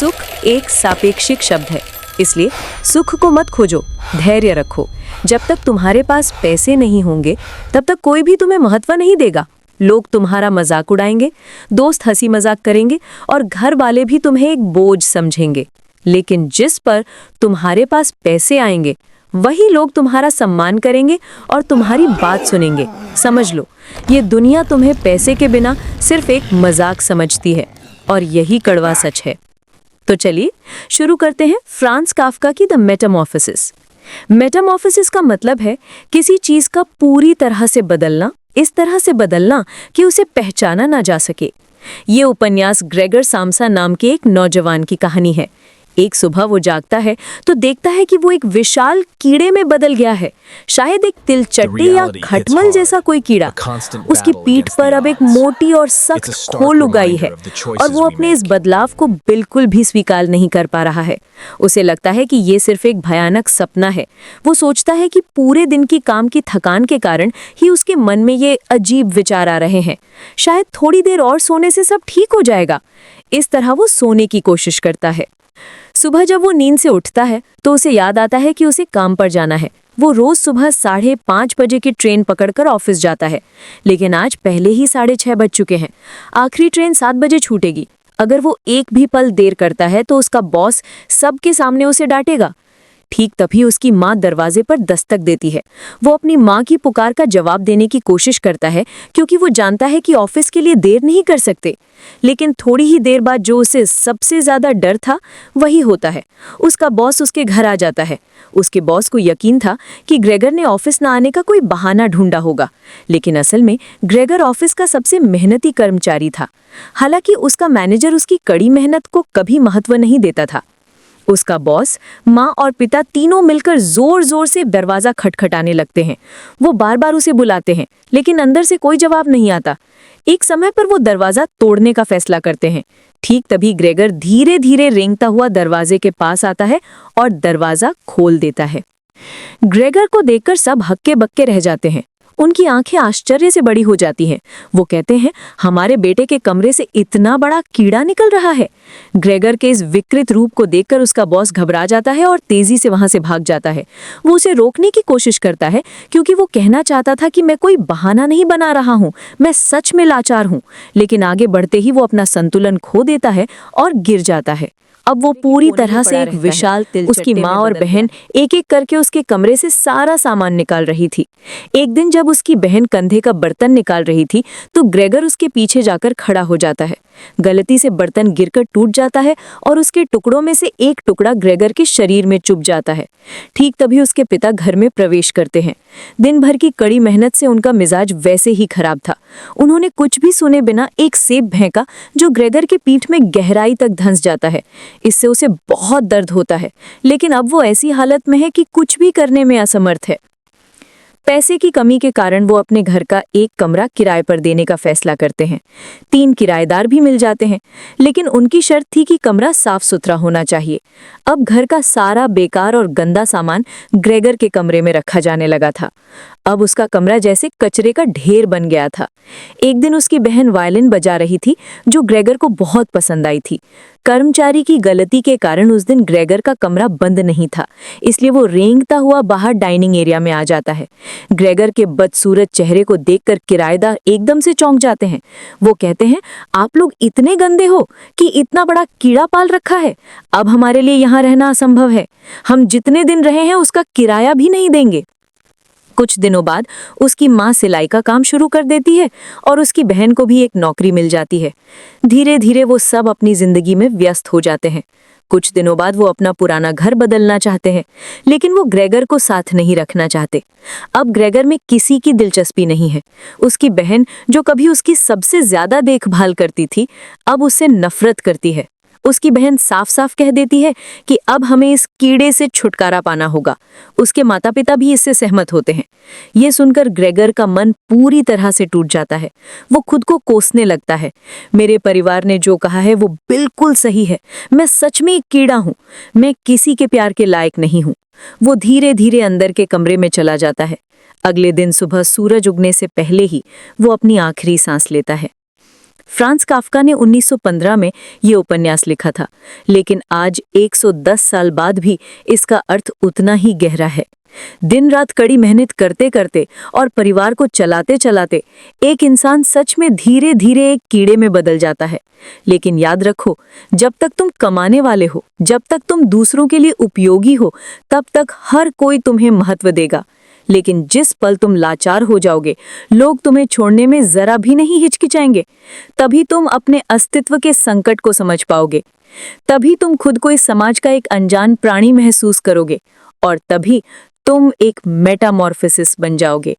सुख एक सापेक्षिक शब्द है, इसलिए सुख को मत खोजो, धैर्य रखो। जब तक तुम्हारे पास पैसे नहीं होंगे तब तक कोई भी तुम्हें महत्व नहीं देगा। लोग तुम्हारा मजाक उड़ाएंगे, दोस्त हंसी मजाक करेंगे और घर वाले भी तुम्हें एक बोझ समझेंगे। लेकिन जिस पर तुम्हारे पास पैसे आएंगे वही लोग तुम्हारा सम्मान करेंगे और तुम्हारी बात सुनेंगे। समझ लो, ये दुनिया तुम्हें पैसे के बिना सिर्फ एक मजाक समझती है और यही कड़वा सच है। तो चलिए शुरू करते हैं फ्रांज काफ्का की द मेटामॉर्फोसिस। मेटामॉर्फोसिस का मतलब है किसी चीज का पूरी तरह से बदलना, इस तरह से बदलना कि उसे पहचाना ना जा सके। ये उपन्यास ग्रेगर साम्सा नाम के एक नौजवान की कहानी है। एक सुबह वो जागता है तो देखता है कि वो एक विशाल कीड़े में बदल गया है, शायद एक तिलचट्टे या खटमल जैसा कोई कीड़ा। उसकी पीठ पर अब एक मोटी और सख्त खोल उगाई है और वो अपने इस बदलाव को बिल्कुल भी स्वीकार नहीं कर पा रहा है। उसे लगता है कि ये सिर्फ एक भयानक सपना है। वो सोचता है कि पूरे दिन की काम की थकान के कारण ही उसके मन में ये अजीब विचार आ रहे हैं। शायद थोड़ी देर और सोने से सब ठीक हो जाएगा। इस तरह वो सोने की कोशिश करता है। सुबह जब वो नींद से उठता है तो उसे याद आता है कि उसे काम पर जाना है। वो रोज सुबह 5:30 बजे की ट्रेन पकड़कर ऑफिस जाता है, लेकिन आज पहले ही 6:30 बज चुके हैं। आखिरी ट्रेन 7 बजे छूटेगी। अगर वो एक भी पल देर करता है तो उसका बॉस सबके सामने उसे डांटेगा। ठीक तभी उसकी माँ दरवाजे पर दस्तक देती है। वो अपनी माँ की पुकार का जवाब देने की कोशिश करता है क्योंकि वो जानता है कि ऑफिस के लिए देर नहीं कर सकते। लेकिन थोड़ी ही देर बाद जो उसे सबसे ज्यादा डर था वही होता है। उसका बॉस उसके घर आ जाता है। उसके बॉस को यकीन था कि ग्रेगर ने ऑफिस न आने का कोई बहाना ढूंढा होगा, लेकिन असल में ग्रेगर ऑफिस का सबसे मेहनती कर्मचारी था। हालांकि उसका मैनेजर उसकी कड़ी मेहनत को कभी महत्व नहीं देता था। उसका बॉस, माँ और पिता तीनों मिलकर जोर जोर से दरवाजा खटखटाने लगते हैं। वो बार बार उसे बुलाते हैं, लेकिन अंदर से कोई जवाब नहीं आता। एक समय पर वो दरवाजा तोड़ने का फैसला करते हैं। ठीक तभी ग्रेगर धीरे धीरे रेंगता हुआ दरवाजे के पास आता है और दरवाजा खोल देता है। ग्रेगर को देखकर सब हक्के बक्के रह जाते हैं। उनकी आंखें आश्चर्य से बड़ी हो जाती हैं। वो कहते हैं, हमारे बेटे के कमरे से इतना बड़ा कीड़ा निकल रहा है। ग्रेगर के इस विकृत रूप को देखकर उसका बॉस घबरा जाता है और तेजी से वहां से भाग जाता है। वो उसे रोकने की कोशिश करता है क्योंकि वो कहना चाहता था कि मैं कोई बहाना नहीं बना रहा हूँ, मैं सच में लाचार हूँ। लेकिन आगे बढ़ते ही वो अपना संतुलन खो देता है और गिर जाता है। अब वो पूरी तरह से एक विशाल उसकी माँ और बहन एक एक करके उसके कमरे से सारा सामान निकाल रही थी। एक दिन जब उसकी बहन कंधे का बर्तन निकाल रही थी तो ग्रेगर उसके पीछे जाकर खड़ा हो जाता है। गलती से बर्तन गिरकर टूट जाता है और उसके टुकड़ों में से एक टुकड़ा ग्रेगर के शरीर में चुभ जाता है। ठीक तभी उसके पिता घर में प्रवेश करते हैं। दिन भर की कड़ी मेहनत से उनका मिजाज वैसे ही खराब था। उन्होंने कुछ भी सुने बिना एक सेब फेंका जो ग्रेगर के पीठ में गहराई तक धंस जाता है। इससे उसे बहुत दर्द होता है, लेकिन अब वो ऐसी हालत में है कि कुछ भी करने में असमर्थ है। पैसे की कमी के कारण वो अपने घर का एक कमरा किराए पर देने का फैसला करते हैं। 3 किराएदार भी मिल जाते हैं, लेकिन उनकी शर्त थी कि कमरा साफ सुथरा होना चाहिए। अब घर का सारा बेकार और गंदा सामान ग्रेगर के कमरे में रखा जाने लगा था। अब उसका कमरा जैसे कचरे का ढेर बन गया था। एक दिन उसकी बहन वायलिन बजा रही थी जो ग्रेगर को बहुत पसंद आई थी। कर्मचारी की गलती के कारण उस दिन ग्रेगर का कमरा बंद नहीं था, इसलिए वो रेंगता हुआ बाहर डाइनिंग एरिया में आ जाता है। ग्रेगर के बदसूरत चेहरे को देखकर किराएदार एकदम से चौंक जाते हैं। वो कहते हैं, आप लोग इतने गंदे हो कि इतना बड़ा कीड़ा पाल रखा है। अब हमारे लिए यहाँ रहना असंभव है। हम जितने दिन रहे हैं उसका किराया भी नहीं देंगे। कुछ दिनों बाद उसकी माँ सिलाई का काम शुरू कर देती है और उसकी बहन को भी एक नौकरी मिल जाती है। धीरे धीरे वो सब अपनी जिंदगी में व्यस्त हो जाते हैं। कुछ दिनों बाद वो अपना पुराना घर बदलना चाहते हैं, लेकिन वो ग्रेगर को साथ नहीं रखना चाहते। अब ग्रेगर में किसी की दिलचस्पी नहीं है। उसकी बहन, जो कभी उसकी सबसे ज्यादा देखभाल करती थी, अब उससे नफरत करती है। उसकी बहन साफ साफ कह देती है कि अब हमें इस कीड़े से छुटकारा पाना होगा। उसके माता पिता भी इससे सहमत होते हैं। ये सुनकर ग्रेगर का मन पूरी तरह से टूट जाता है। वो खुद को कोसने लगता है। मेरे परिवार ने जो कहा है वो बिल्कुल सही है। मैं सच में एक कीड़ा हूँ। मैं किसी के प्यार के लायक नहीं हूँ। वो धीरे धीरे अंदर के कमरे में चला जाता है। अगले दिन सुबह सूरज उगने से पहले ही वो अपनी आखिरी सांस लेता है। फ्रांस काफ्का ने 1915 में ये उपन्यास लिखा था, लेकिन आज 110 साल बाद भी इसका अर्थ उतना ही गहरा है। दिन रात कड़ी मेहनत करते करते और परिवार को चलाते चलाते एक इंसान सच में धीरे धीरे एक कीड़े में बदल जाता है। लेकिन याद रखो, जब तक तुम कमाने वाले हो, जब तक तुम दूसरों के लिए उपयोगी हो, तब तक हर कोई तुम्हें महत्व देगा। लेकिन जिस पल तुम लाचार हो जाओगे, लोग तुम्हें छोड़ने में जरा भी नहीं हिचकिचाएंगे। तभी तुम अपने अस्तित्व के संकट को समझ पाओगे। तभी तुम खुद को इस समाज का एक अनजान प्राणी महसूस करोगे, और तभी तुम एक मेटामॉर्फोसिस बन जाओगे।